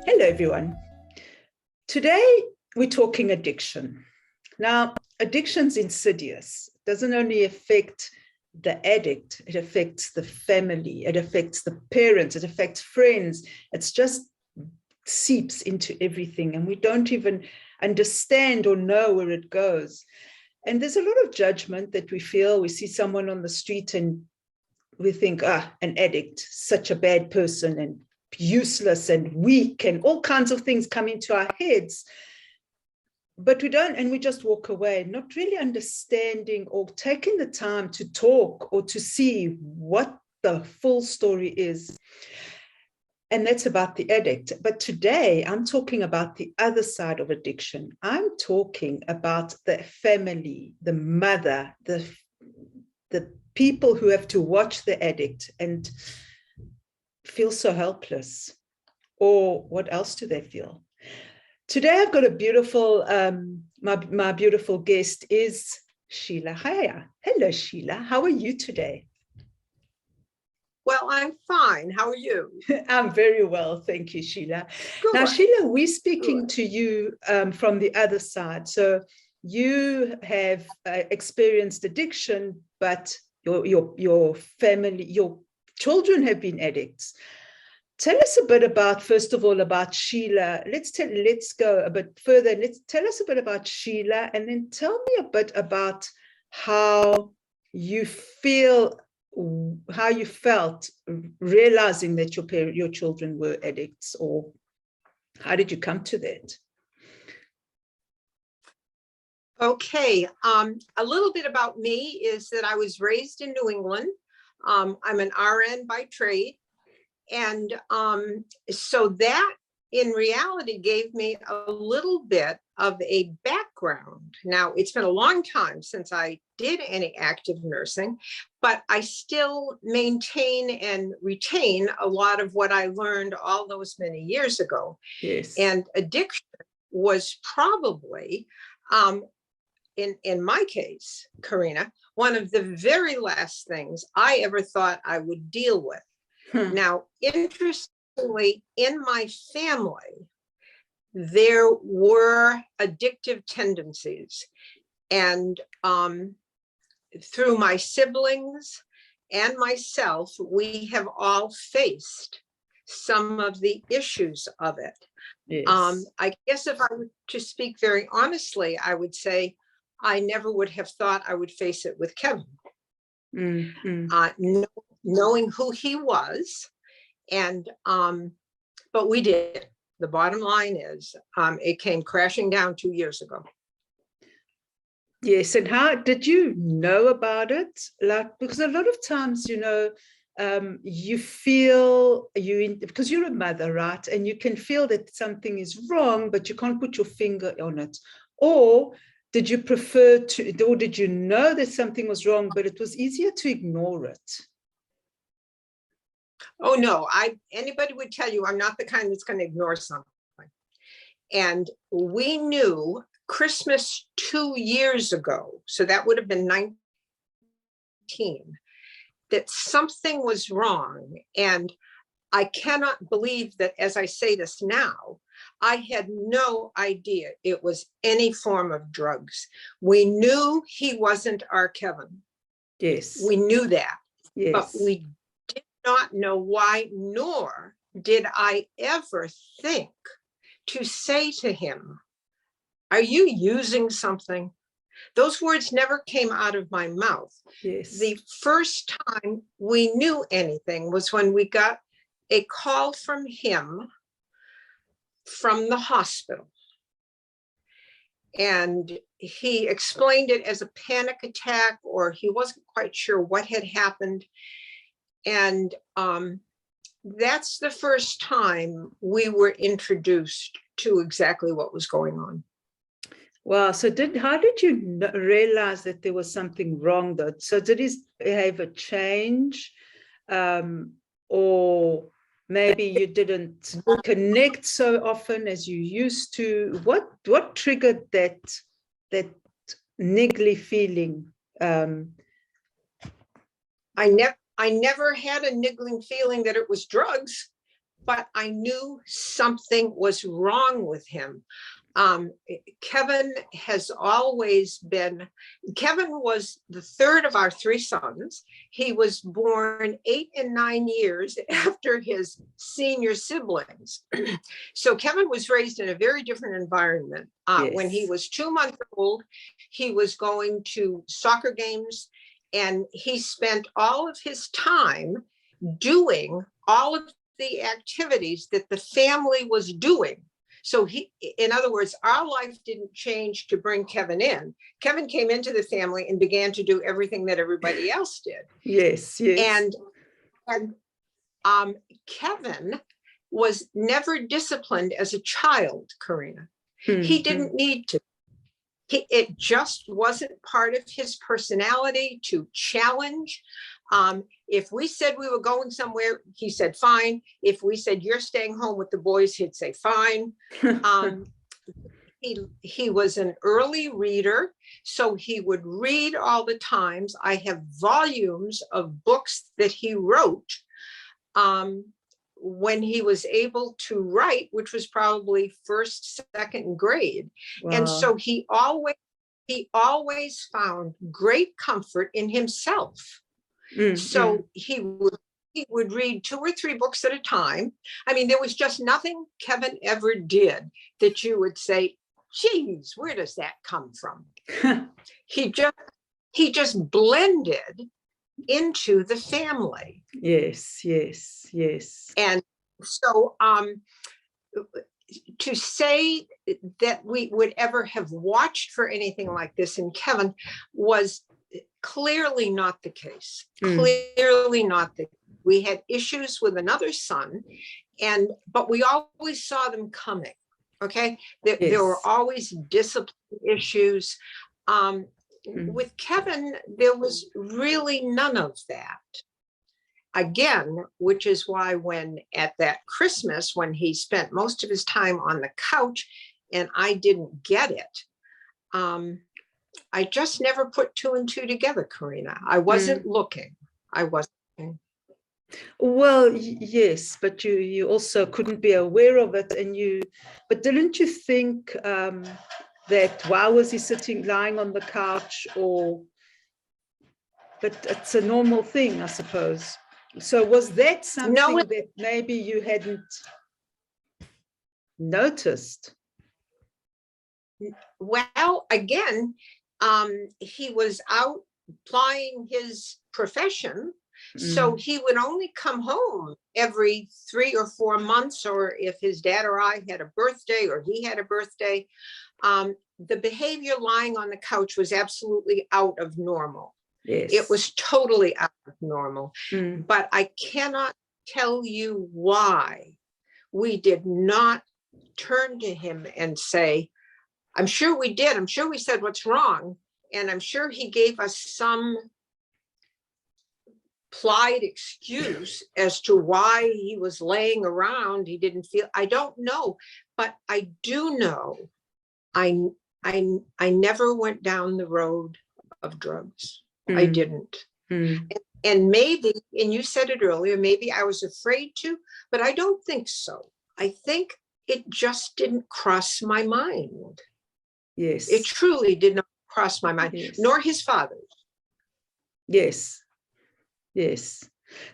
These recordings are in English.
Hello, everyone. Today, we're talking addiction. Now, addiction's insidious. It doesn't only affect the addict, it affects the family, it affects the parents, it affects friends. It's just seeps into everything, and we don't even understand or know where it goes. And there's a lot of judgment that we feel. We see someone on the street and we think, an addict, such a bad person and useless and weak, and all kinds of things come into our heads. But we don't, and we just walk away, not really understanding or taking the time to talk or to see what the full story is. And that's about the addict. But today I'm talking about the other side of addiction. I'm talking about the family, the mother, the people who have to watch the addict and feel so helpless. Or what else do they feel? Today I've got a beautiful, my beautiful guest is Sheila Hyer. Hello, Sheila. How are you today? Well, I'm fine. How are you? I'm very well. Thank you, Sheila. Good. Now, Sheila, we're speaking to you from the other side. So you have experienced addiction, but your family, your children have been addicts. Tell us a bit about, first of all, about Sheila. Let's go a bit further. Tell us a bit about Sheila, and then tell me a bit about how you felt realizing that your children were addicts, or how did you come to that? Okay, a little bit about me is that I was raised in New England. I'm an RN by trade. And so that in reality gave me a little bit of a background. Now, it's been a long time since I did any active nursing, but I still maintain and retain a lot of what I learned all those many years ago. Yes. And addiction was probably, in my case, Carina, one of the very last things I ever thought I would deal with. Now, interestingly, in my family, there were addictive tendencies. And through my siblings and myself, we have all faced some of the issues of it. Yes. I guess if I were to speak very honestly, I would say I never would have thought I would face it with Kevin. Knowing who he was, and but we did. The bottom line is it came crashing down 2 years ago. Yes. And how did you know about it? Like, because a lot of times, you feel because you're a mother, right? And you can feel that something is wrong, but you can't put your finger on it. Or did you prefer to, or did you know that something was wrong, but it was easier to ignore it? Oh, no, anybody would tell you I'm not the kind that's going to ignore something. And we knew Christmas 2 years ago, so that would have been 19, that something was wrong. And I cannot believe that as I say this now, I had no idea it was any form of drugs. We knew he wasn't our Kevin. Yes. We knew that. Yes. But we did not know why, nor did I ever think to say to him, "Are you using something?" Those words never came out of my mouth. Yes. The first time we knew anything was when we got a call from him from the hospital. And he explained it as a panic attack, or he wasn't quite sure what had happened. And that's the first time we were introduced to exactly what was going on. Wow. So how did you realize that there was something wrong though? So did his behavior change? Or maybe you didn't connect so often as you used to? What triggered that niggly feeling? I never had a niggling feeling that it was drugs. but I knew something was wrong with him. Kevin was the third of our three sons. He was born 8 and 9 years after his senior siblings. So Kevin was raised in a very different environment. Yes. When he was 2 months old, he was going to soccer games, and he spent all of his time doing all of the activities that the family was doing. So in other words, our life didn't change to bring Kevin in. Kevin came into the family and began to do everything that everybody else did. Yes, yes. And Kevin was never disciplined as a child, Carina. He didn't need to. It just wasn't part of his personality to challenge. If we said we were going somewhere, he said, fine. If we said, you're staying home with the boys, he'd say, fine. He was an early reader, so he would read all the times. I have volumes of books that he wrote when he was able to write, which was probably first, second grade. Wow. And so he always found great comfort in himself. So he would read 2 or 3 books at a time. I mean, there was just nothing Kevin ever did that you would say, geez, where does that come from? He just blended into the family. Yes, yes, yes. And so to say that we would ever have watched for anything like this in Kevin was clearly not the case. Clearly not the case. We had issues with another son, but we always saw them coming. Okay. There were always discipline issues. With Kevin, there was really none of that. Again, which is why when at that Christmas, when he spent most of his time on the couch and I didn't get it, I just never put 2 and 2 together, Carina. I wasn't looking. I wasn't. Well, yes, but you also couldn't be aware of it, but didn't you think that why was he lying on the couch, but it's a normal thing, I suppose. So was that something that maybe you hadn't noticed? Well, again, he was out plying his profession. So he would only come home every 3 or 4 months, or if his dad or I had a birthday or he had a birthday. The behavior lying on the couch was absolutely out of normal. Yes. It was totally out of normal. But I cannot tell you why we did not turn to him and say, I'm sure we did. I'm sure we said what's wrong. And I'm sure he gave us some plied excuse as to why he was laying around. He didn't feel, I don't know, but I do know I never went down the road of drugs. I didn't. And maybe, and you said it earlier, maybe I was afraid to, but I don't think so. I think it just didn't cross my mind. Yes. It truly did not cross my mind, nor his father's. Yes. Yes.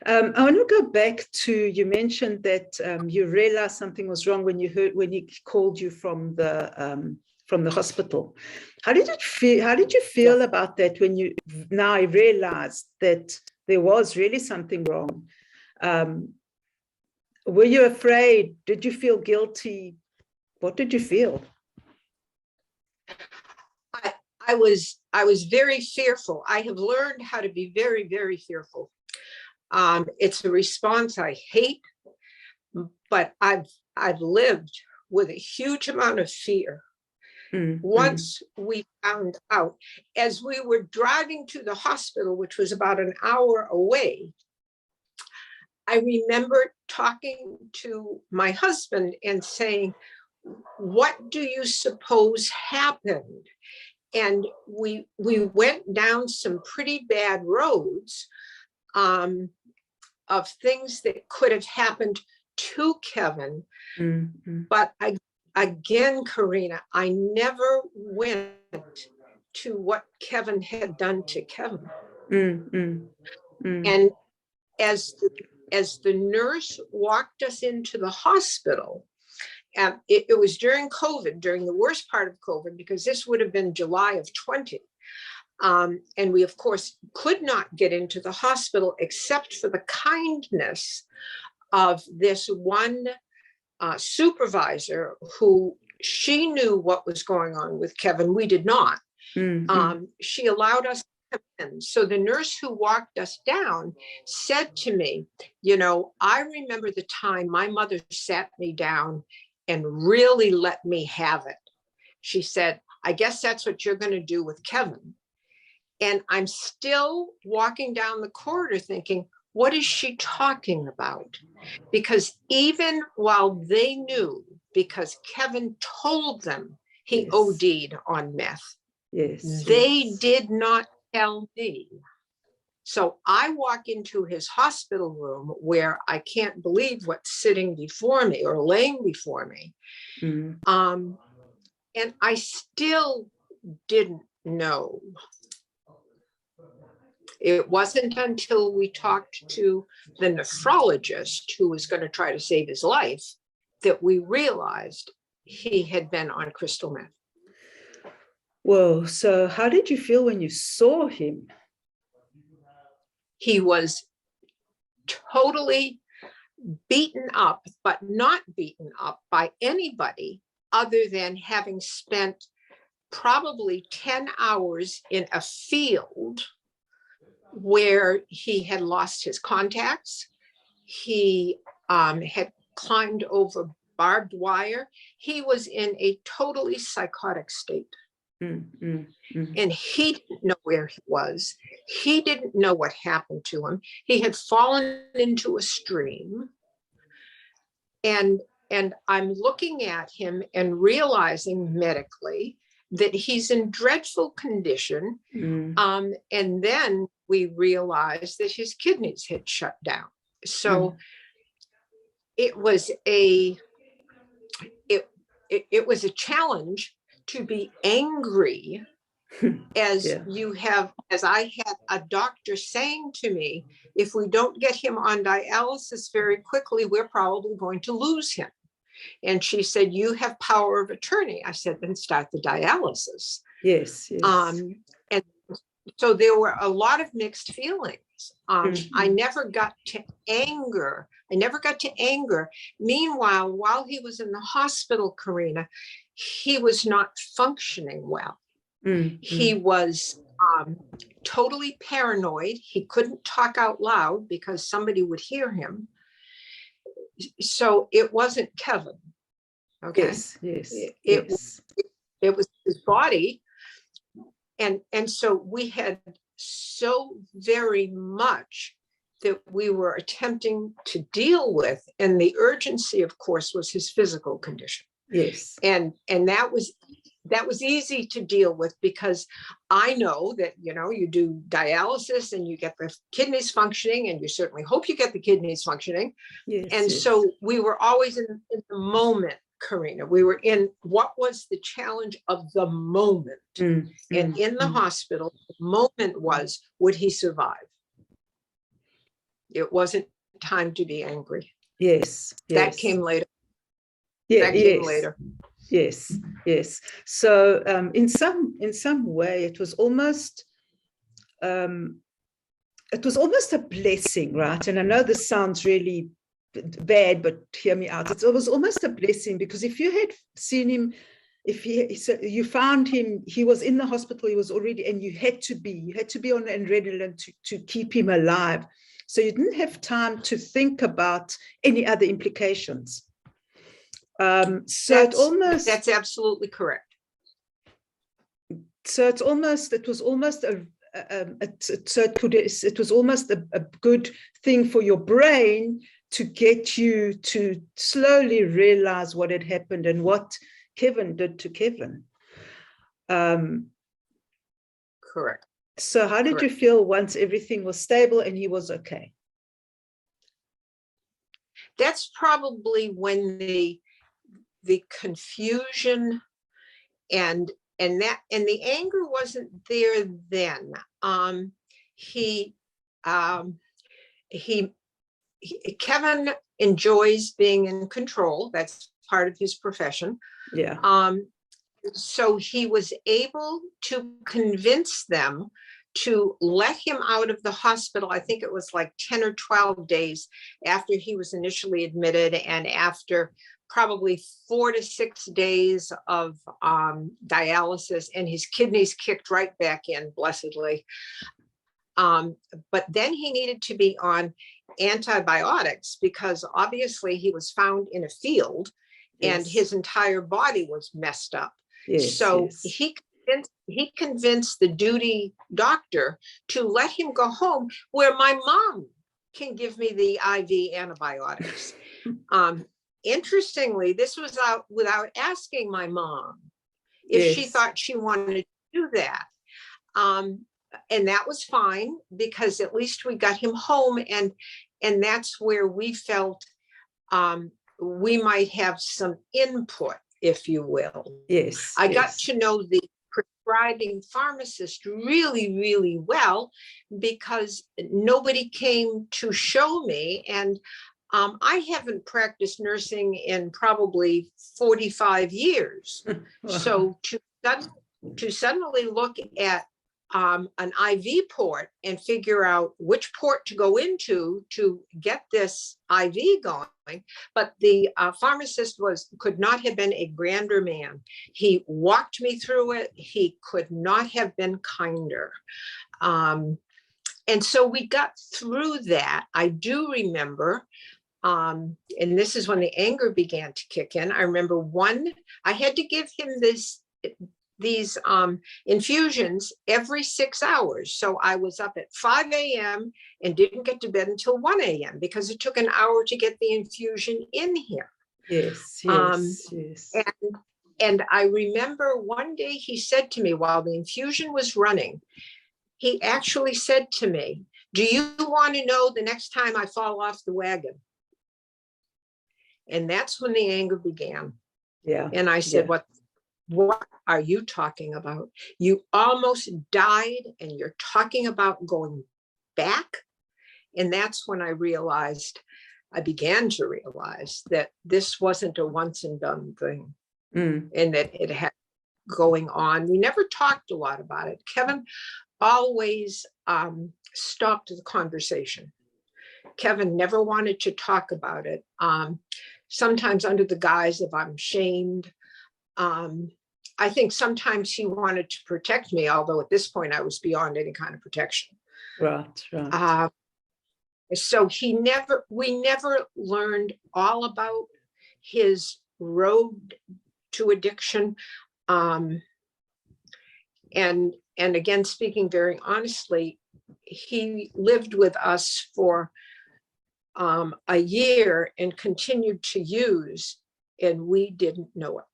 I want to go back to, you mentioned that you realized something was wrong when he called you from the hospital. How did you feel about that when you now realized that there was really something wrong? Were you afraid? Did you feel guilty? What did you feel? I was very fearful. I have learned how to be very, very fearful. It's a response I hate, but I've lived with a huge amount of fear. Once we found out, as we were driving to the hospital, which was about an hour away, I remember talking to my husband and saying, what do you suppose happened? And we went down some pretty bad roads of things that could have happened to Kevin. Mm-hmm. But again, Carina, I never went to what Kevin had done to Kevin. Mm-hmm. And as the nurse walked us into the hospital, and it was during COVID, during the worst part of COVID, because this would have been July of 20. And we, of course, could not get into the hospital except for the kindness of this one supervisor who, she knew what was going on with Kevin. We did not. Mm-hmm. She allowed us to come in. So the nurse who walked us down said to me, you know, I remember the time my mother sat me down and really let me have it. She said, I guess that's what you're going to do with Kevin. And I'm still walking down the corridor thinking, what is she talking about? Because even while they knew, because Kevin told them he Yes. OD'd on meth, Yes. they did not tell me. So I walk into his hospital room where I can't believe what's sitting before me or laying before me. Mm. And I still didn't know. It wasn't until we talked to the nephrologist who was going to try to save his life that we realized he had been on crystal meth. Whoa. So how did you feel when you saw him? He was totally beaten up, but not beaten up by anybody other than having spent probably 10 hours in a field where he had lost his contacts. He had climbed over barbed wire. He was in a totally psychotic state. And he didn't know where he was. He didn't know what happened to him. He had fallen into a stream. And I'm looking at him and realizing medically that he's in dreadful condition. And then we realized that his kidneys had shut down. So it was a challenge to be angry as I had a doctor saying to me, if we don't get him on dialysis very quickly, we're probably going to lose him. And she said, you have power of attorney. I said, then start the dialysis. Yes. And so there were a lot of mixed feelings. I never got to anger. Meanwhile, while he was in the hospital, Carina, he was not functioning well. He was totally paranoid. He couldn't talk out loud because somebody would hear him. So it wasn't Kevin. Okay. Yes. It was his body. And so we had so very much that we were attempting to deal with. And the urgency, of course, was his physical condition. Yes. And that was easy to deal with because I know that, you know, you do dialysis and you get the kidneys functioning, and you certainly hope you get the kidneys functioning. So we were always in the moment, Carina. We were in what was the challenge of the moment. And in the hospital, the moment was, would he survive? It wasn't time to be angry. Yes. That came later. Later. Yes. So in some way, it was almost a blessing, right? And I know this sounds really bad, but hear me out. It was almost a blessing, because if you had seen him, you found him, he was in the hospital, he was already, and you had to be on adrenaline to keep him alive. So you didn't have time to think about any other implications. That's absolutely correct. So it was almost a good thing for your brain to get you to slowly realize what had happened and what Kevin did to Kevin. Correct. So how did you feel once everything was stable and he was okay? that's probably when the confusion and the anger wasn't there then. Kevin enjoys being in control. That's part of his profession. Yeah. So he was able to convince them to let him out of the hospital. I think it was like 10 or 12 days after he was initially admitted, and after probably 4 to 6 days of dialysis, and his kidneys kicked right back in, blessedly. But then he needed to be on antibiotics because obviously he was found in a field, and his entire body was messed up. So he convinced the duty doctor to let him go home, where my mom can give me the IV antibiotics. Interestingly, this was out without asking my mom if she thought she wanted to do that. And that was fine, because at least we got him home, and that's where we felt we might have some input, if you will. I got to know the prescribing pharmacist really, really well, because nobody came to show me. And I haven't practiced nursing in probably 45 years. Wow. So to suddenly look at an IV port and figure out which port to go into to get this IV going. But the pharmacist could not have been a grander man. He walked me through it. He could not have been kinder. And so we got through that. I do remember, and this is when the anger began to kick in. I remember I had to give him these infusions every 6 hours. So I was up at 5 a.m. and didn't get to bed until 1 a.m. because it took an hour to get the infusion in him. Yes. And I remember one day he said to me, while the infusion was running, he actually said to me, "Do you want to know the next time I fall off the wagon?" And that's when the anger began. Yeah. And I said, What are you talking about? You almost died, and you're talking about going back? And that's when I began to realize that this wasn't a once and done thing, and that it had going on. We never talked a lot about it. Kevin always stopped the conversation. Kevin never wanted to talk about it, sometimes under the guise of I'm shamed. I think sometimes he wanted to protect me, although at this point I was beyond any kind of protection. Right. So we never learned all about his road to addiction. And again, speaking very honestly, he lived with us for a year and continued to use, and we didn't know it.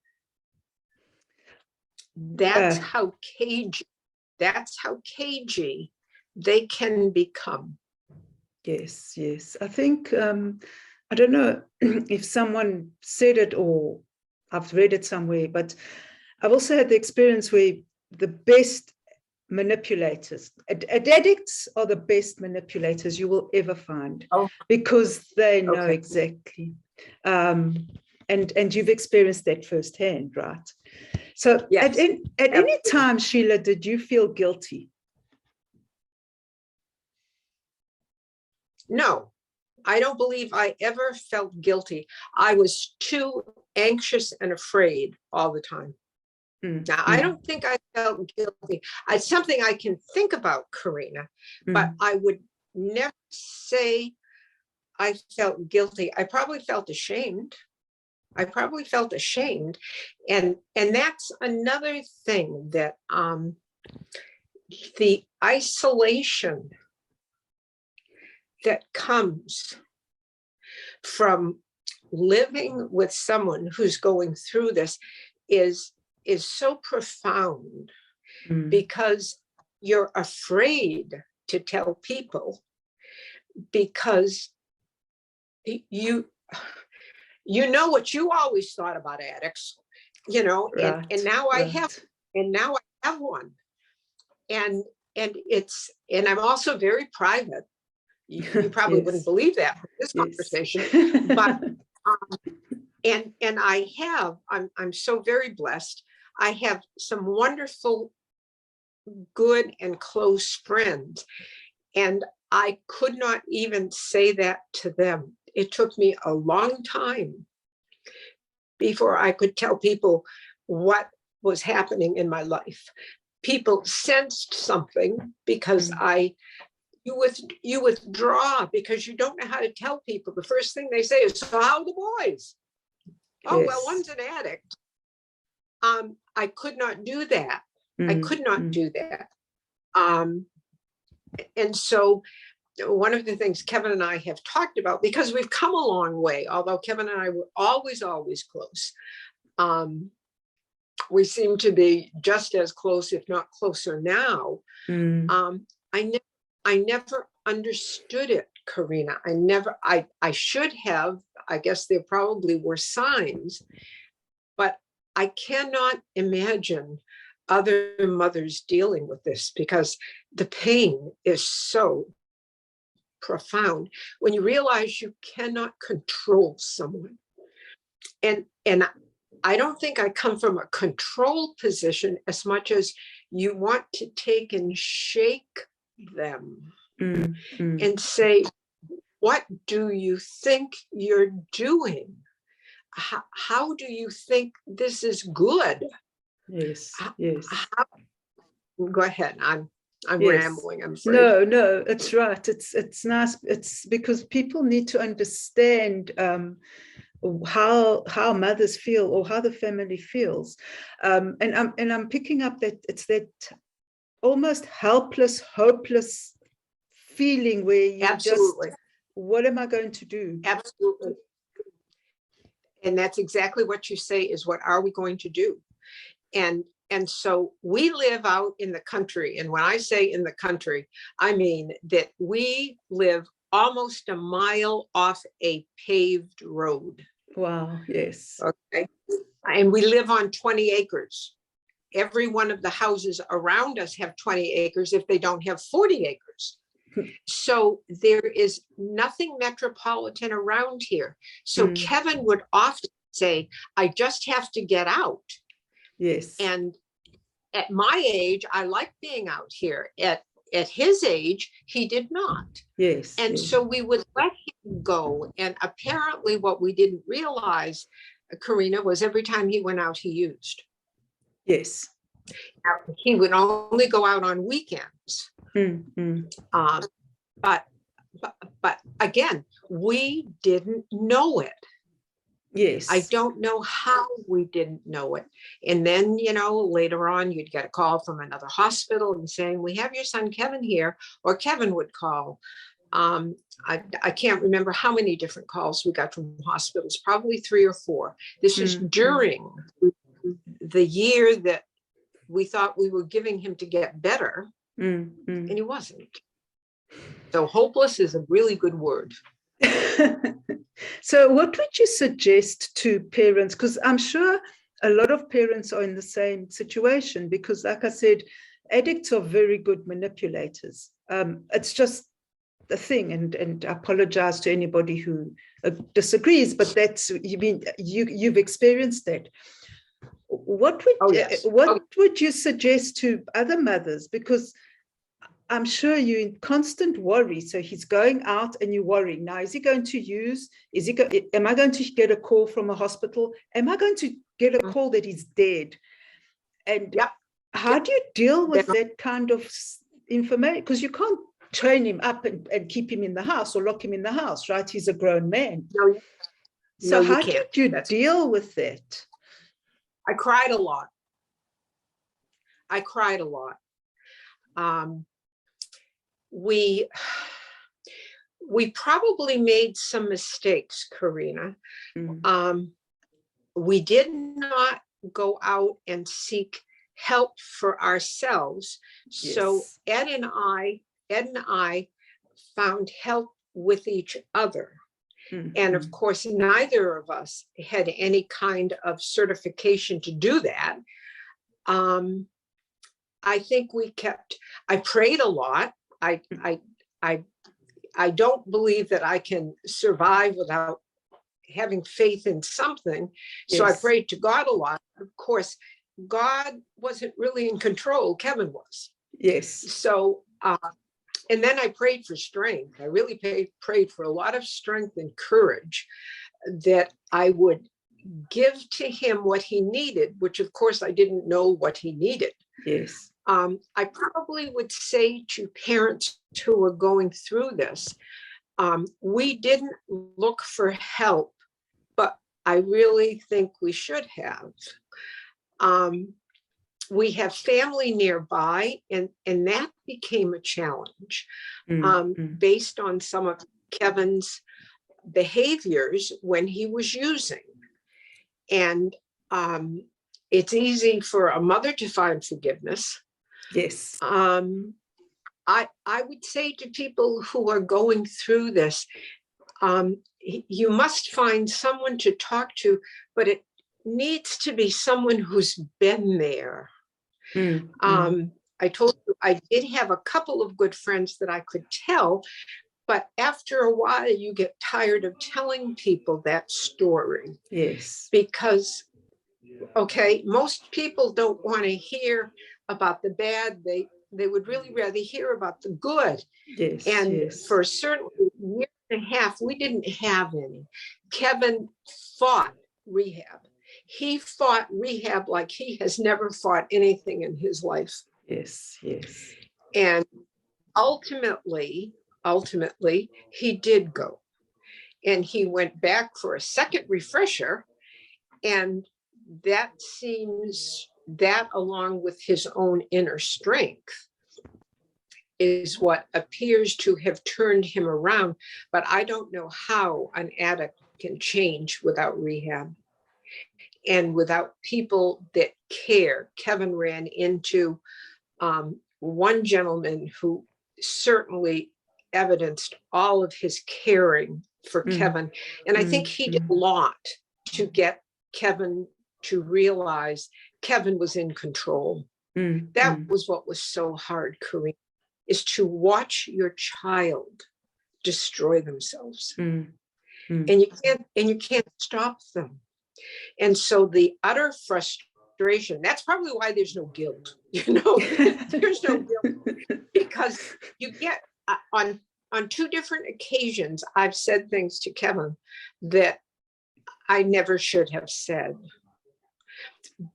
That's how cagey they can become. Yes. I think, I don't know if someone said it or I've read it somewhere, but I've also had the experience where the best manipulators, addicts are the best manipulators you will ever find, because they know exactly. And you've experienced that firsthand, right? So at any time, Sheila, did you feel guilty? No, I don't believe I ever felt guilty. I was too anxious and afraid all the time. Now, I don't think I felt guilty. It's something I can think about, Carina, but I would never say I felt guilty. I probably felt ashamed. And that's another thing, that the isolation that comes from living with someone who's going through this is so profound, because you're afraid to tell people, because you know what you always thought about addicts, you know, Right, and now I right. have one. And I'm also very private. You probably wouldn't Yes. believe that from this Yes. conversation, but and I'm so very blessed. I have some wonderful, good and close friends, and I could not even say that to them. It took me a long time before I could tell people what was happening in my life. People sensed something because you withdraw because you don't know how to tell people. The first thing they say is, "So how are the boys?" Oh, well, one's an addict. I could not do that. I could not do that. And so one of the things Kevin and I have talked about, because we've come a long way, although Kevin and I were always close, we seem to be just as close, if not closer now. I never understood it, Carina. I should have. I guess there probably were signs, but I cannot imagine other mothers dealing with this, because the pain is so profound when you realize you cannot control someone. And I don't think I come from a control position as much as you want to take and shake them and say, what do you think you're doing? How do you think this is good? Yes. Go ahead. I'm Yes. rambling. I'm sorry. No, it's right. It's nice. It's because people need to understand how mothers feel, or how the family feels, and I'm picking up that it's that almost helpless, hopeless feeling where you Absolutely. just, what am I going to do? Absolutely. And that's exactly what you say is, what are we going to do? And so we live out in the country. And when I say in the country, I mean that we live almost a mile off a paved road. Wow, yes. Okay. And we live on 20 acres. Every one of the houses around us have 20 acres if they don't have 40 acres. So there is nothing metropolitan around here. So Kevin would often say, I just have to get out. Yes. And at my age, I like being out here. At his age, he did not. Yes. And so we would let him go. And apparently what we didn't realize, Carina, was every time he went out, he used. Yes. Now, he would only go out on weekends. But again, we didn't know it. Yes. I don't know how we didn't know it. And then, later on, you'd get a call from another hospital and saying, we have your son Kevin here, or Kevin would call. I can't remember how many different calls we got from hospitals, probably 3 or 4. This is during the year that we thought we were giving him to get better, and he wasn't. So hopeless is a really good word. So what would you suggest to parents? Because I'm sure a lot of parents are in the same situation, because like I said, addicts are very good manipulators. It's just a thing, and I apologize to anybody who disagrees, but that's, you've experienced that. What would you suggest to other mothers? Because I'm sure you're in constant worry. So he's going out and you're worrying. Now, is he going to use? Am I going to get a call from a hospital? Am I going to get a call that he's dead? And how do you deal with that kind of information? Because you can't train him up and keep him in the house or lock him in the house, right? He's a grown man. So how did you deal with that? I cried a lot. We probably made some mistakes, Carina. We did not go out and seek help for ourselves. Yes. So Ed and I found help with each other. And of course, neither of us had any kind of certification to do that. I think I prayed a lot. I don't believe that I can survive without having faith in something. So I prayed to God a lot. Of course, God wasn't really in control. Kevin was. Yes. So, and then I prayed for strength. I really prayed for a lot of strength and courage that I would give to him what he needed, which of course I didn't know what he needed. Yes. I probably would say to parents who are going through this, we didn't look for help, but I really think we should have. We have family nearby, and that became a challenge based on some of Kevin's behaviors when he was using. And it's easy for a mother to find forgiveness. Yes. I would say to people who are going through this, you must find someone to talk to, but it needs to be someone who's been there. I told you I did have a couple of good friends that I could tell, but after a while you get tired of telling people that story. Yes. Because, okay, most people don't want to hear about the bad. They would really rather hear about the good. Yes. And for a certain year and a half, we didn't have any. Kevin fought rehab. He fought rehab like he has never fought anything in his life. Yes. Yes. And ultimately, he did go. And he went back for a second refresher. And that along with his own inner strength is what appears to have turned him around. But I don't know how an addict can change without rehab and without people that care. Kevin ran into one gentleman who certainly evidenced all of his caring for Kevin. And I think he did a lot to get Kevin to realize Kevin was in control. That was what was so hard, Carina, is to watch your child destroy themselves. And you can't stop them. And so the utter frustration, that's probably why there's no guilt, there's no guilt, because you get on two different occasions, I've said things to Kevin that I never should have said,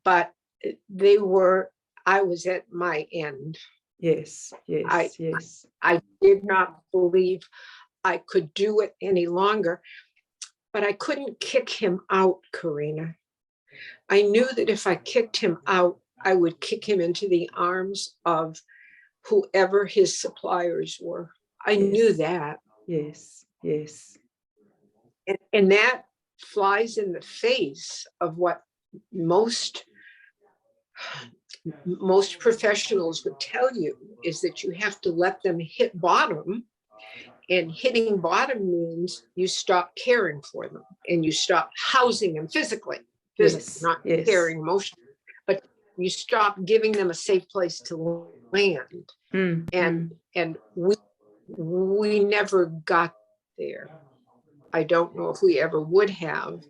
but I was at my end. Yes. Yes. I did not believe I could do it any longer, but I couldn't kick him out, Carina. I knew that if I kicked him out, I would kick him into the arms of whoever his suppliers were. I knew that. Yes. Yes. And that flies in the face of what most professionals would tell you, is that you have to let them hit bottom. And hitting bottom means you stop caring for them and you stop housing them physically, not caring emotionally, but you stop giving them a safe place to land. And we never got there. I don't know if we ever would have,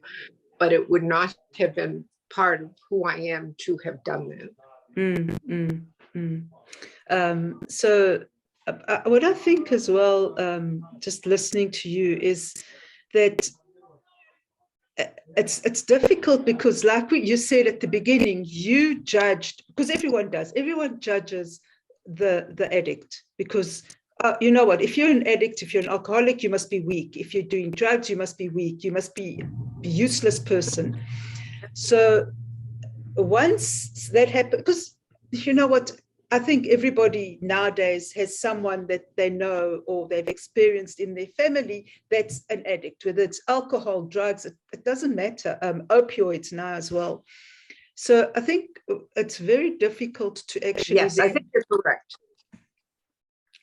but it would not have been part of who I am to have done that. So what I think as well, just listening to you, is that it's difficult because, like you said at the beginning, you judged, because everyone judges the addict, because you know what, if you're an addict, if you're an alcoholic, you must be weak. If you're doing drugs, you must be weak. You must be a useless person. So once that happened, because you know what, I think everybody nowadays has someone that they know or they've experienced in their family that's an addict, whether it's alcohol, drugs, it doesn't matter, opioids now as well. So I think it's very difficult to actually... Yes, I think you're correct.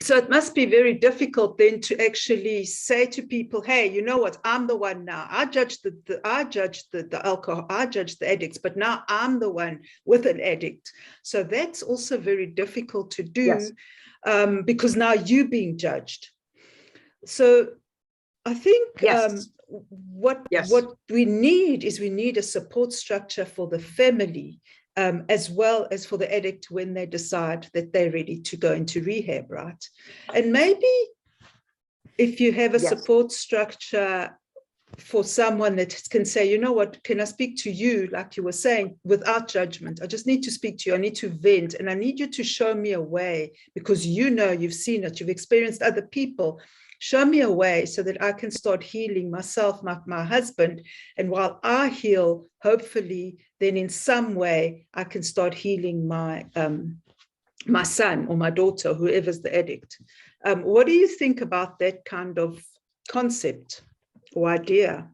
So it must be very difficult then to actually say to people, hey, you know what, I'm the one now. I judge the alcohol, I judge the addicts, but now I'm the one with an addict. So that's also very difficult to do. Yes. Because now you're being judged. So I think Yes. what Yes. we need a support structure for the family, as well as for the addict when they decide that they're ready to go into rehab, right? And maybe if you have a Yes. support structure for someone that can say, you know what, can I speak to you, like you were saying, without judgment? I just need to speak to you. I need to vent, and I need you to show me a way, because you know, you've seen it, you've experienced other people. Show me a way so that I can start healing myself, my husband. And while I heal, hopefully, then in some way, I can start healing my son or my daughter, whoever's the addict. What do you think about that kind of concept or idea?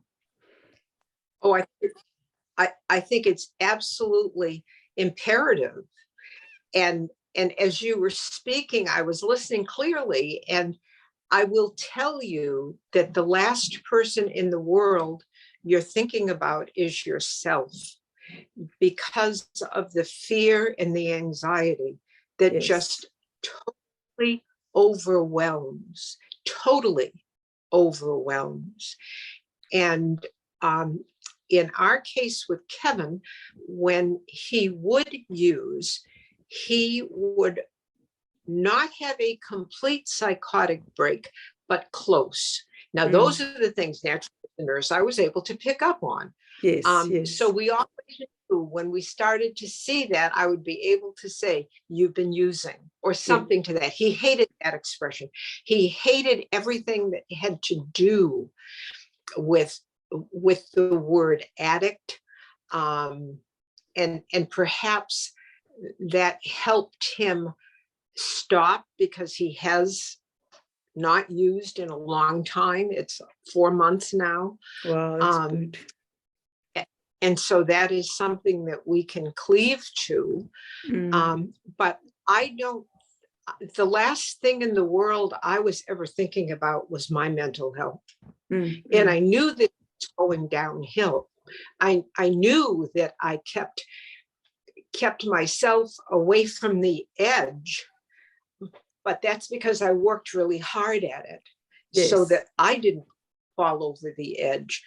Oh, I think it's absolutely imperative. And as you were speaking, I was listening clearly, and I will tell you that the last person in the world you're thinking about is yourself, because of the fear and the anxiety that Yes. just totally overwhelms. And in our case with Kevin, when he would use, he would not have a complete psychotic break, but close. Now, those are the things, naturally, the nurse, I was able to pick up on. Yes, yes. So we always knew when we started to see that, I would be able to say, you've been using, or something to that. He hated that expression. He hated everything that had to do with the word addict. And perhaps that helped him stop, because he has not used in a long time. It's 4 months now. Wow, that's good. And so that is something that we can cleave to. But the last thing in the world I was ever thinking about was my mental health. And I knew that it was going downhill. I knew that I kept myself away from the edge, but that's because I worked really hard at it, so that I didn't fall over the edge,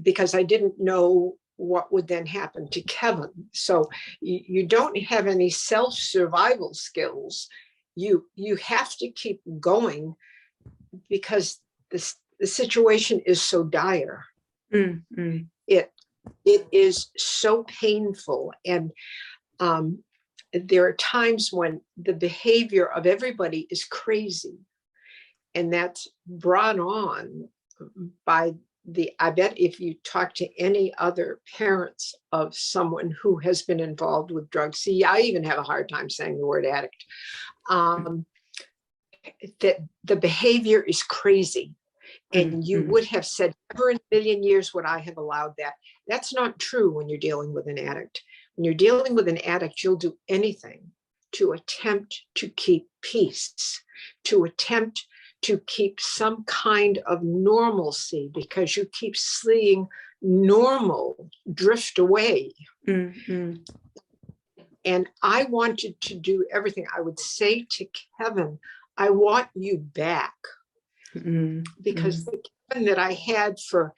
because I didn't know what would then happen to Kevin. So you don't have any self-survival skills. You have to keep going, because the situation is so dire. It is so painful. And there are times when the behavior of everybody is crazy. And that's brought on by I bet if you talk to any other parents of someone who has been involved with drugs, see, I even have a hard time saying the word addict, that the behavior is crazy. And you would have said, never in a million years would I have allowed that. That's not true when you're dealing with an addict. When you're dealing with an addict, you'll do anything to attempt to keep peace, to attempt to keep some kind of normalcy, because you keep seeing normal drift away. And I wanted to do everything. I would say to Kevin, I want you back. Because the Kevin that I had for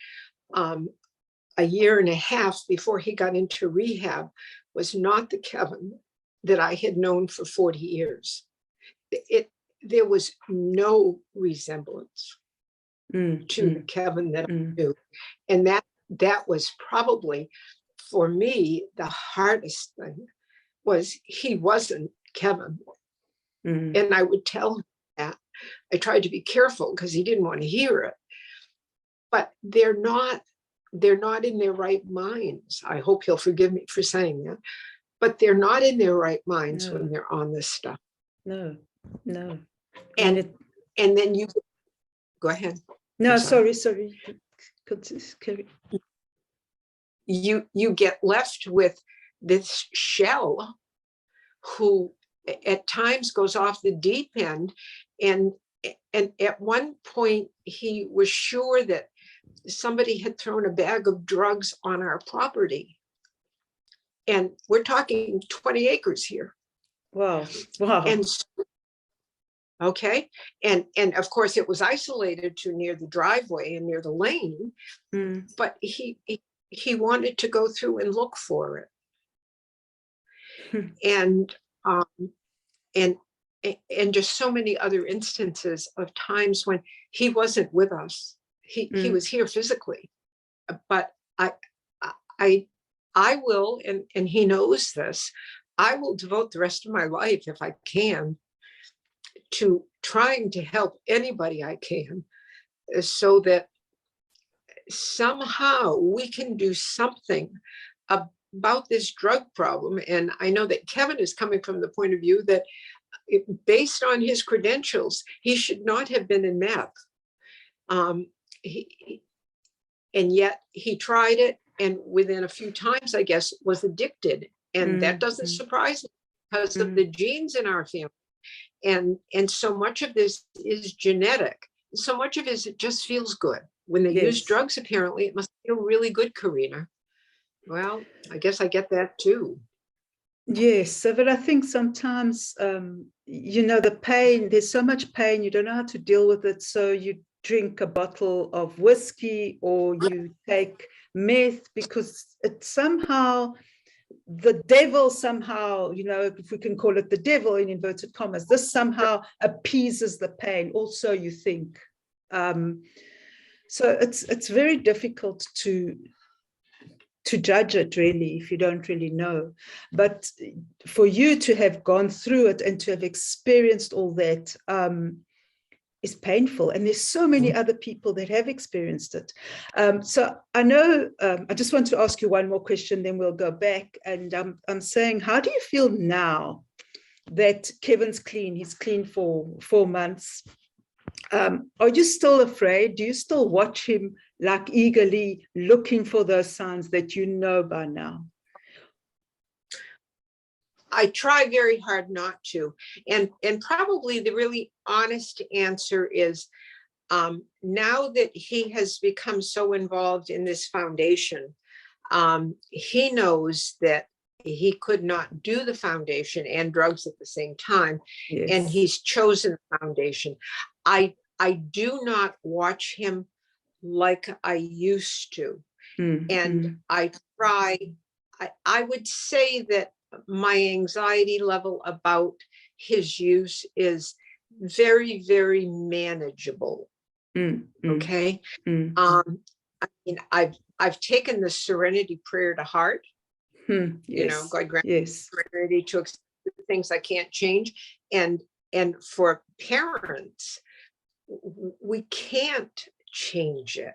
a year and a half before he got into rehab was not the Kevin that I had known for 40 years. There was no resemblance to the Kevin that I knew. And that was probably, for me, the hardest thing, was he wasn't Kevin. And I would tell him that. I tried to be careful because he didn't want to hear it. But they're not in their right minds. I hope he'll forgive me for saying that. But they're not in their right minds when they're on this stuff. No. And then you go ahead. No, sorry. You get left with this shell who at times goes off the deep end. And at one point, he was sure that somebody had thrown a bag of drugs on our property. And we're talking 20 acres here. Wow. Wow. And okay. And of course it was isolated to near the driveway and near the lane, but he wanted to go through and look for it. And just so many other instances of times when he wasn't with us. He was here physically, but I will, and he knows this, I will devote the rest of my life, if I can, to trying to help anybody I can, so that somehow we can do something about this drug problem. And I know that Kevin is coming from the point of view that based on his credentials, he should not have been in meth. And yet he tried it, and within a few times, I guess, was addicted. And that doesn't surprise me because of the genes in our family. And so much of this is genetic. So much of it just feels good. When they use drugs, apparently, it must feel really good, Carina. Well, I guess I get that too. Yes, so, but I think sometimes, the pain, there's so much pain, you don't know how to deal with it. So you drink a bottle of whiskey or you take meth because it somehow, the devil somehow, if we can call it the devil in inverted commas, this somehow appeases the pain. Also, you think. So it's very difficult to judge it, really, if you don't really know. But for you to have gone through it and to have experienced all that is painful. And there's so many other people that have experienced it. So I know, I just want to ask you one more question, then we'll go back. And I'm saying, how do you feel now that Kevin's clean? He's clean for 4 months. Are you still afraid? Do you still watch him like eagerly looking for those signs that you know by now? I try very hard not to. And probably the really honest answer is, now that he has become so involved in this foundation, he knows that he could not do the foundation and drugs at the same time. Yes. And he's chosen the foundation. I do not watch him like I used to. And I try, I would say that my anxiety level about his use is very, very manageable. Okay. I mean, I've taken the serenity prayer to heart. Yes. God grant me serenity to accept the things I can't change. And for parents, we can't change it.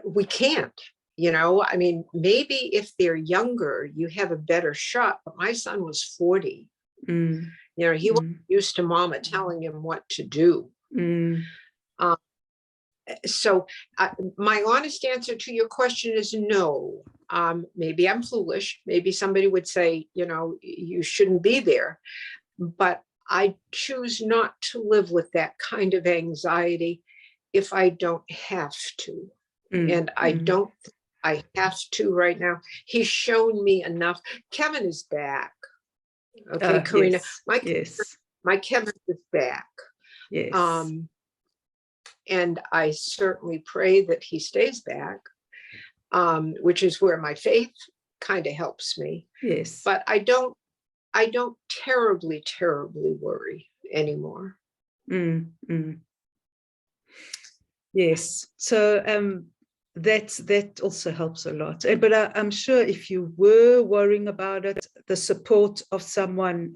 We can't. I mean, maybe if they're younger, you have a better shot. But my son was 40. He wasn't used to mama telling him what to do. So my honest answer to your question is no. Maybe I'm foolish. Maybe somebody would say, you shouldn't be there. But I choose not to live with that kind of anxiety if I don't have to. And I don't. I have to right now. He's shown me enough. Kevin is back. Okay, Carina. My Kevin is back. Yes. And I certainly pray that he stays back, which is where my faith kind of helps me. Yes. But I don't terribly, terribly worry anymore. Yes. So that also helps a lot. But I'm sure if you were worrying about it, the support of someone,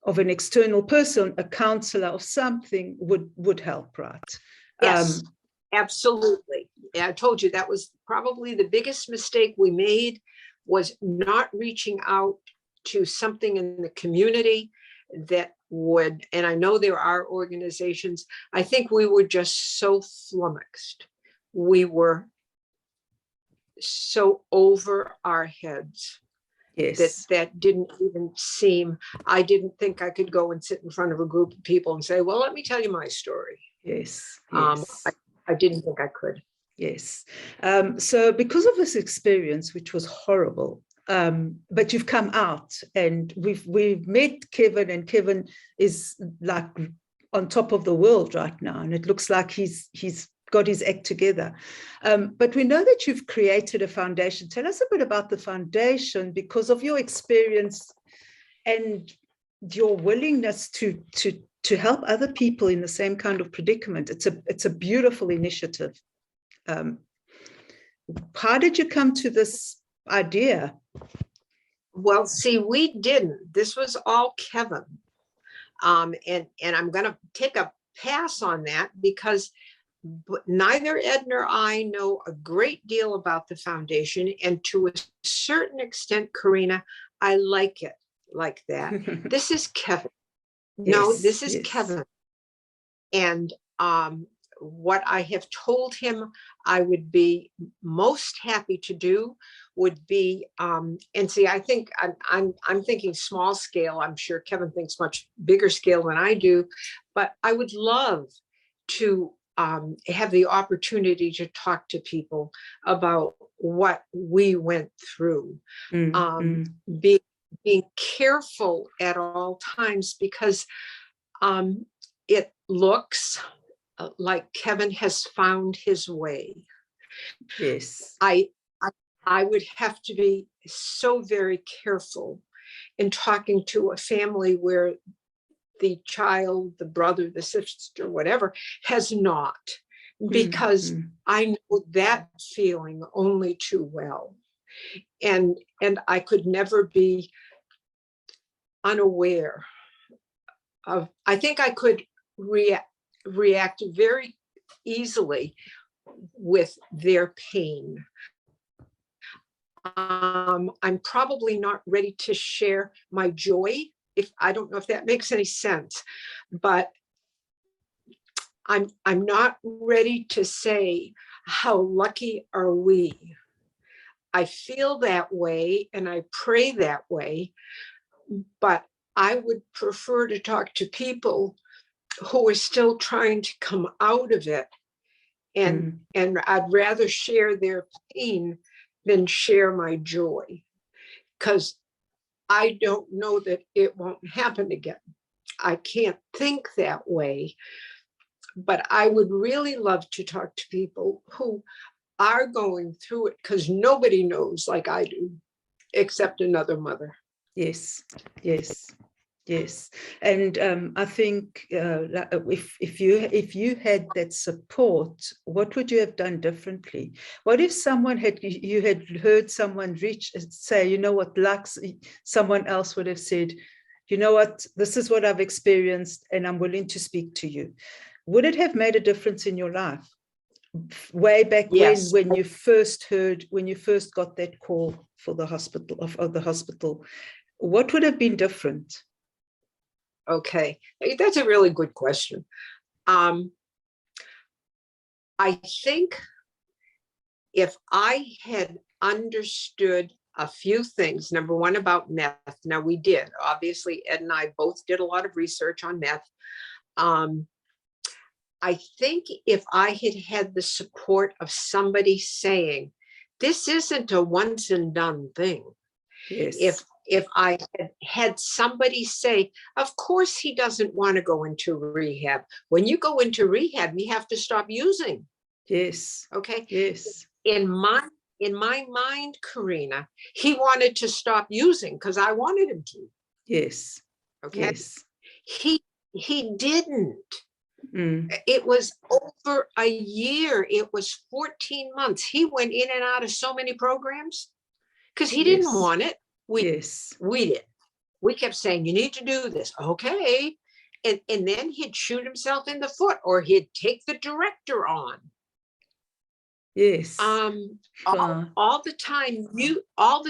of an external person, a counselor or something would help, right? Yes, absolutely. Yeah, I told you that was probably the biggest mistake we made, was not reaching out to something in the community that would, and I know there are organizations, I think we were just so flummoxed. We were so over our heads Yes. That didn't even seem, I didn't think I could go and sit in front of a group of people and say, well, let me tell you my story. Yes. I didn't think I could. Yes. So because of this experience, which was horrible, but you've come out, and we've met Kevin, and Kevin is like on top of the world right now, and it looks like he's got his act together. But we know that you've created a foundation. Tell us a bit about the foundation, because of your experience and your willingness to help other people in the same kind of predicament. It's a beautiful initiative. How did you come to this idea? Well, see, we didn't. This was all Kevin. And I'm going to take a pass on that, because neither Ed nor I know a great deal about the foundation. And to a certain extent, Carina, I like it like that. This is Kevin. No, Yes, this is yes. Kevin. And what I have told him I would be most happy to do would be, and see, I think I'm thinking small scale. I'm sure Kevin thinks much bigger scale than I do, but I would love to have the opportunity to talk to people about what we went through. Being careful at all times, because it looks like Kevin has found his way. Yes. I would have to be so very careful in talking to a family where the child, the brother, the sister, whatever, has not, because I know that feeling only too well. And I could never be unaware of, I think I could react very easily with their pain. I'm probably not ready to share my joy, if I don't know if that makes any sense, but I'm not ready to say how lucky are we. I feel that way and I pray that way, but I would prefer to talk to people who are still trying to come out of it, and I'd rather share their pain than share my joy, because I don't know that it won't happen again. I can't think that way, but I would really love to talk to people who are going through it, because nobody knows like I do, except another mother. Yes, yes, yes. And I think if you had that support, what would you have done differently? What if you had heard someone reach and say, you know what, Lux, someone else would have said, you know what, this is what I've experienced and I'm willing to speak to you. Would it have made a difference in your life? Way back Yes. when you first got that call for the hospital, of the hospital, what would have been different? Okay, that's a really good question. I think if I had understood a few things, number one, about meth. Now we did, obviously, Ed and I both did a lot of research on meth. I think if I had had the support of somebody saying, this isn't a once and done thing. Yes. If I had somebody say, of course he doesn't want to go into rehab. When you go into rehab, you have to stop using. Yes. Okay. Yes. In my mind, Carina, he wanted to stop using because I wanted him to. Yes. Okay. Yes. He didn't. It was over a year. It was 14 months. He went in and out of so many programs because he didn't want it. We did. We kept saying, you need to do this. Okay. And then he'd shoot himself in the foot, or he'd take the director on. Yes. All the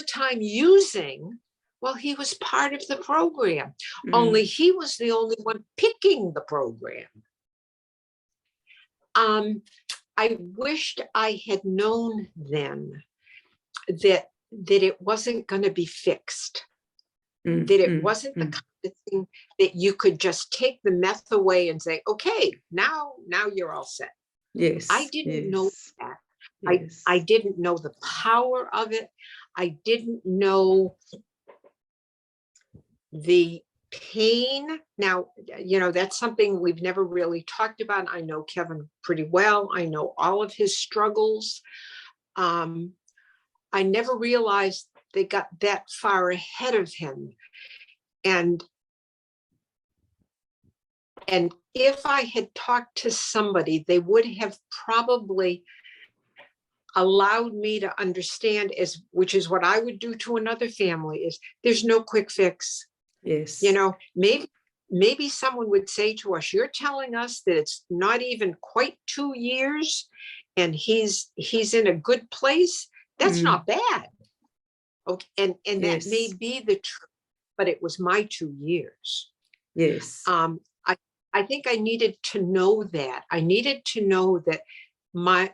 time using. Well, he was part of the program. Only he was the only one picking the program. I wished I had known then that that it wasn't going to be fixed, that it wasn't the kind of thing that you could just take the meth away and say, okay, now you're all set. Yes. I didn't know that. Yes. I didn't know the power of it. I didn't know the pain. Now, that's something we've never really talked about. I know Kevin pretty well. I know all of his struggles. I never realized they got that far ahead of him. And if I had talked to somebody, they would have probably allowed me to understand, which is what I would do to another family, is there's no quick fix. Yes. Maybe someone would say to us, you're telling us that it's not even quite 2 years and he's in a good place. That's not bad. Okay. And that may be the truth, but it was my 2 years. Yes. I think I needed to know that. I needed to know that my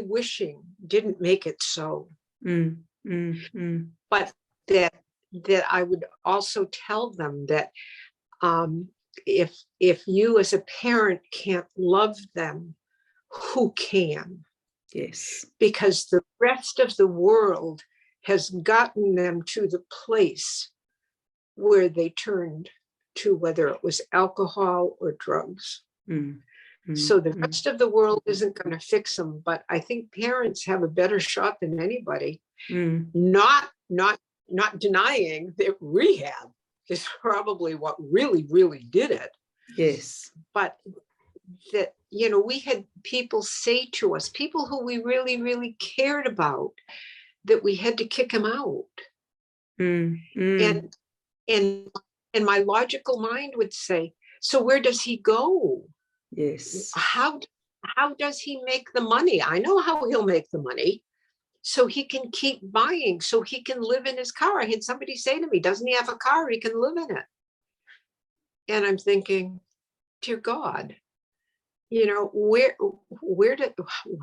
wishing didn't make it so. But that I would also tell them that if you as a parent can't love them, who can? Yes. Because the rest of the world has gotten them to the place where they turned to, whether it was alcohol or drugs. So the rest of the world isn't going to fix them, but I think parents have a better shot than anybody. Not denying that rehab is probably what really, really did it. Yes. But that, we had people say to us, people who we really, really cared about, that we had to kick him out. And my logical mind would say, so where does he go? Yes. How does he make the money? I know how he'll make the money. So he can keep buying, so he can live in his car. I had somebody say to me, doesn't he have a car? He can live in it. And I'm thinking, dear God,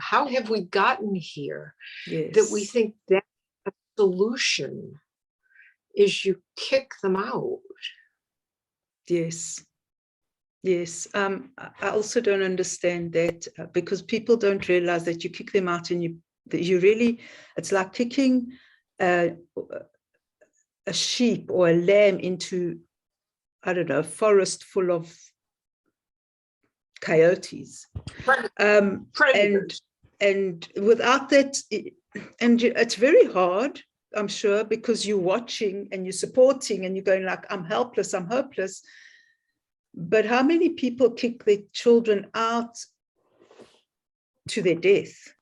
how have we gotten here? Yes. That we think that the solution is you kick them out. Yes. Yes. I also don't understand that because people don't realize that you kick them out and you really, it's like kicking a sheep or a lamb into, I don't know, a forest full of coyotes. Predators. And without that, it's very hard, I'm sure, because you're watching and you're supporting and you're going like, I'm helpless, I'm hopeless. But how many people kick their children out to their death?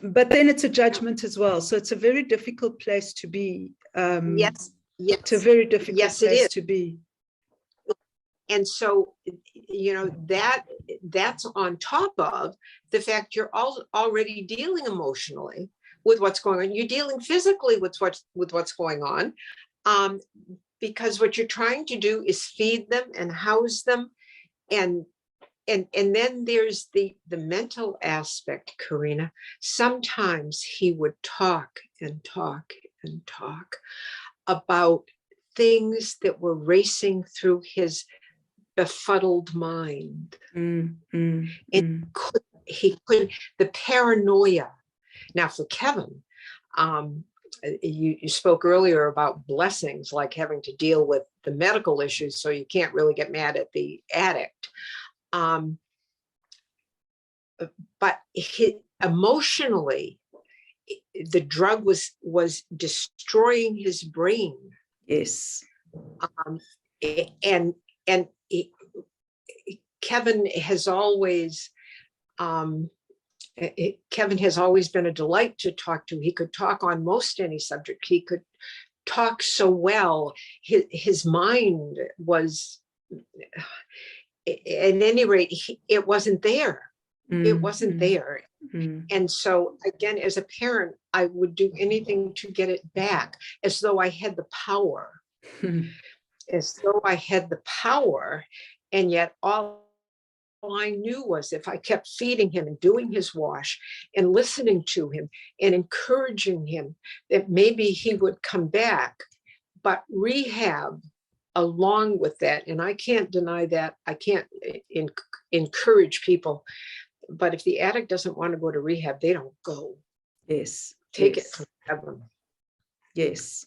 But then it's a judgment as well. So it's a very difficult place to be. Yes. It's a very difficult place to be. And so, that's on top of the fact you're already dealing emotionally with what's going on. You're dealing physically with what's going on, because what you're trying to do is feed them and house them, and then there's the mental aspect, Carina. Sometimes he would talk and talk and talk about things that were racing through his befuddled mind. He could, the paranoia. Now for Kevin, you spoke earlier about blessings, like having to deal with the medical issues, so you can't really get mad at the addict. But emotionally, the drug was destroying his brain. Yes. And Kevin has always been a delight to talk to. He could talk on most any subject. He could talk so well. His mind was, at any rate, it wasn't there. It wasn't there. And so again, as a parent, I would do anything to get it back, as though I had the power. As though I had the power, and yet all I knew was if I kept feeding him and doing his wash and listening to him and encouraging him, that maybe he would come back. But rehab, along with that, and I can't deny that, I can't encourage people, but if the addict doesn't want to go to rehab, they don't go. Yes. Take yes. it from heaven. Yes.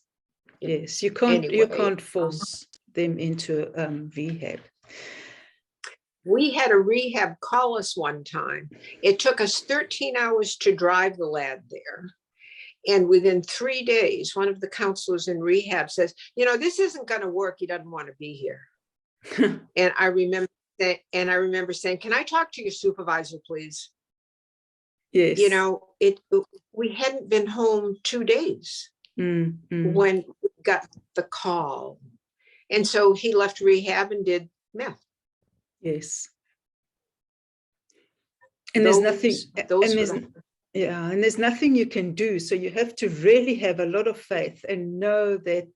Yes. You can't force them into rehab. We had a rehab call us one time. It took us 13 hours to drive the lad there. And within 3 days, one of the counselors in rehab says, you know, this isn't going to work. He doesn't want to be here. And I remember saying, can I talk to your supervisor, please? Yes. You know, we hadn't been home 2 days when we got the call. And so he left rehab and did meth. Yes. And there's nothing, and there's nothing you can do. So you have to really have a lot of faith and know that,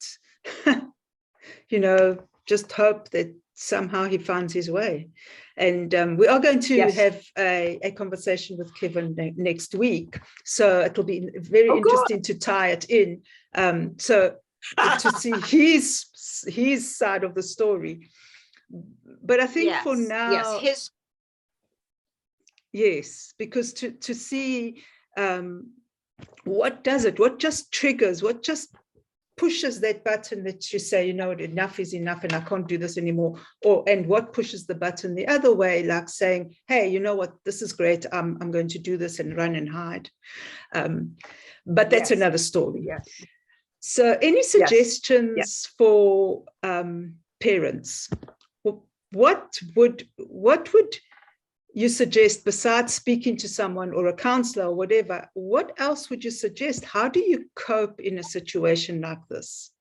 you know, just hope that somehow he finds his way. And we are going to have a conversation with Kevin next week. So it'll be very interesting to tie it in. So to see his side of the story. But I think for now, yes, because to see what just triggers, what just pushes that button that you say, you know, enough is enough and I can't do this anymore, and what pushes the button the other way, like saying, hey, you know what, this is great, I'm going to do this and run and hide. But that's another story. Yes. So any suggestions for parents? What would you suggest, besides speaking to someone or a counselor or whatever? What else would you suggest? How do you cope in a situation like this?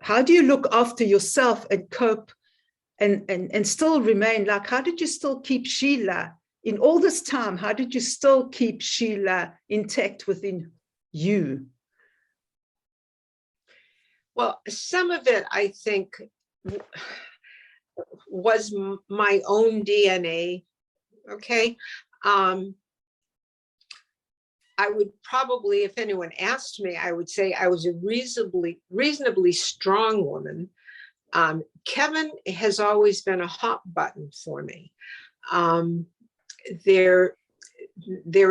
How do you look after yourself and cope and still remain, like, how did you still keep Sheila in all this time? How did you still keep Sheila intact within you? Well, some of it, I think, was my own DNA. Okay. I would probably, if anyone asked me, I would say I was a reasonably strong woman. Kevin has always been a hot button for me. There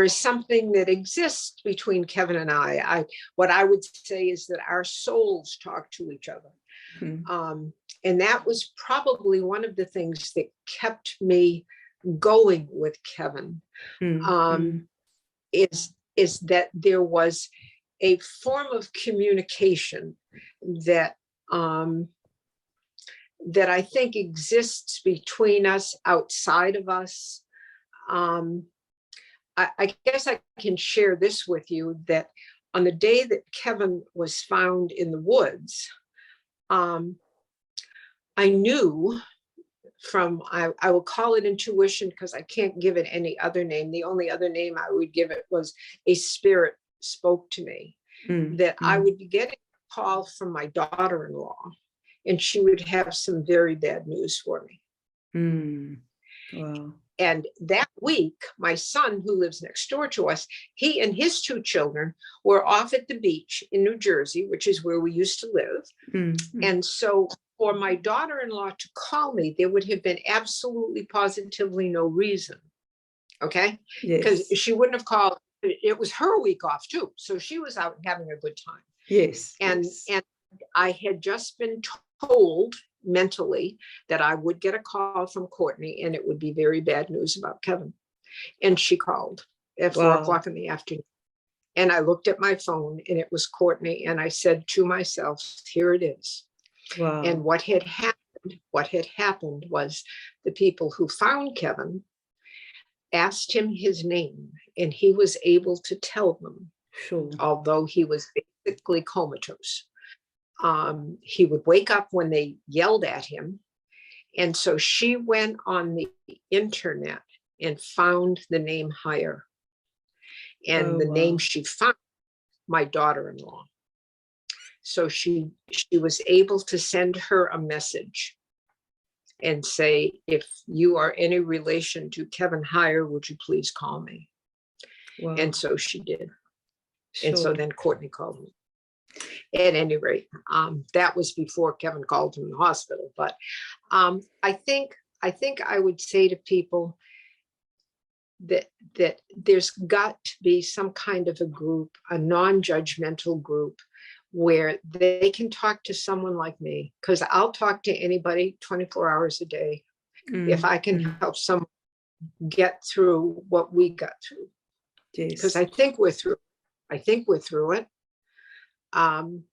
is something that exists between Kevin and I. What I would say is that our souls talk to each other. Mm-hmm. And that was probably one of the things that kept me going with Kevin, is that there was a form of communication that that I think exists between us, outside of us. I guess I can share this with you, that on the day that Kevin was found in the woods, I knew from, I will call it intuition because I can't give it any other name. The only other name I would give it was a spirit spoke to me, that I would be getting a call from my daughter-in-law and she would have some very bad news for me. Wow. And that week, my son, who lives next door to us, he and his 2 children were off at the beach in New Jersey, which is where we used to live. And so for my daughter-in-law to call me, there would have been absolutely positively no reason. Okay. Because she wouldn't have called. It was her week off too. So she was out having a good time. Yes. And I had just been told mentally that I would get a call from Courtney and it would be very bad news about Kevin. And she called at 4 o'clock in the afternoon. And I looked at my phone and it was Courtney. And I said to myself, here it is. Wow. And what had happened was the people who found Kevin asked him his name and he was able to tell them, although he was basically comatose. He would wake up when they yelled at him. And so she went on the internet and found the name Hyer. And the name she found, my daughter-in-law. So she was able to send her a message. and say, if you are any relation to Kevin Hyer, would you please call me? Wow. And so she did. Sure. And so then Courtney called me. At any rate, that was before Kevin called from the hospital. But I think I would say to people that there's got to be some kind of a group, a non-judgmental group, where they can talk to someone like me, because I'll talk to anybody 24 hours a day if I can help someone get through what we got through. Yes. Because I think we're through it. And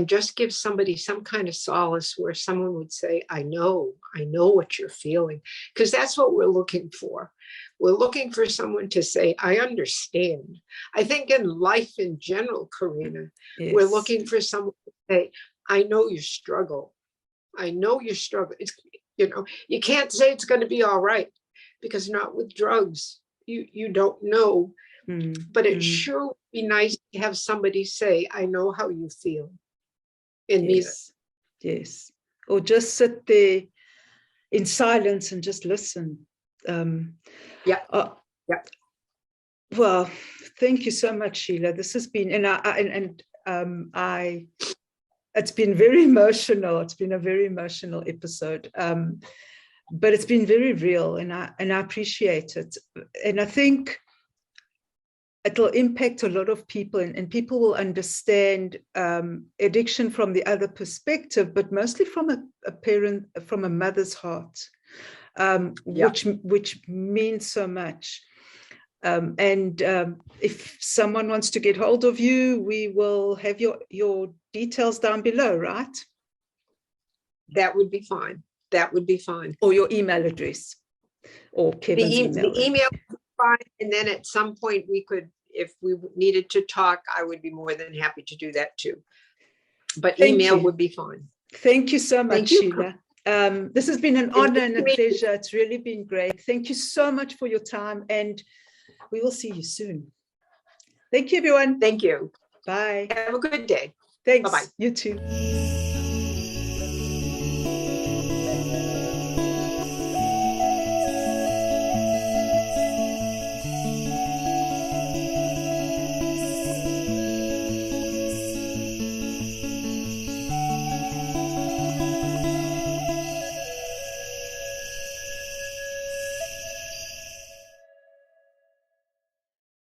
just give somebody some kind of solace where someone would say, I know what you're feeling, because that's what we're looking for. We're looking for someone to say, I understand. I think in life in general, Carina, yes. We're looking for someone to say, I know you struggle. I know you struggle. It's, you can't say it's going to be all right, because not with drugs. You don't know. But it sure would be nice to have somebody say, I know how you feel. And mean it. Yes. Or just sit there in silence and just listen. Well, thank you so much, Sheila. This has been, it's been very emotional. It's been a very emotional episode. But it's been very real, and I appreciate it. And I think it'll impact a lot of people, and people will understand addiction from the other perspective, but mostly from a parent, from a mother's heart, which means so much. If someone wants to get hold of you, we will have your details down below, right? That would be fine. That would be fine. Or your email address, or Kevin's email. The email would be fine, and then at some point we could, if we needed to talk, I would be more than happy to do that too. But email would be fine. Thank you so much, Sheila. This has been an honor and a pleasure. It's really been great. Thank you so much for your time, and we will see you soon. Thank you, everyone. Thank you. Bye. Have a good day. Thanks. Bye-bye. You too.